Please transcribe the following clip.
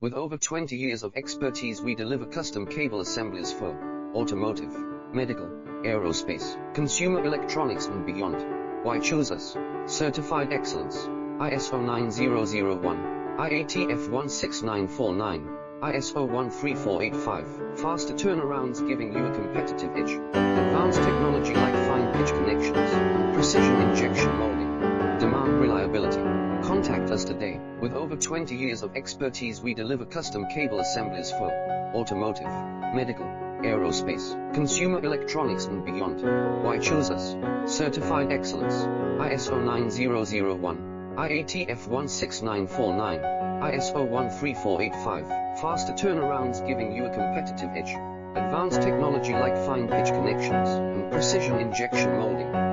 With over 20 years of expertise, we deliver custom cable assemblies for automotive, medical, aerospace, consumer electronics and beyond. Why choose us? Certified excellence, ISO 9001, IATF 16949, ISO 13485, faster turnarounds giving you a competitive edge, advanced technology like fine pitch connections, and precision injection molding. Demand reliability. Contact us today. With over 20 years of expertise, we deliver custom cable assemblies for automotive, medical, aerospace, consumer electronics and beyond. Why choose us? Certified excellence, ISO 9001, IATF 16949, ISO 13485, faster turnarounds giving you a competitive edge, advanced technology like fine pitch connections, and precision injection molding.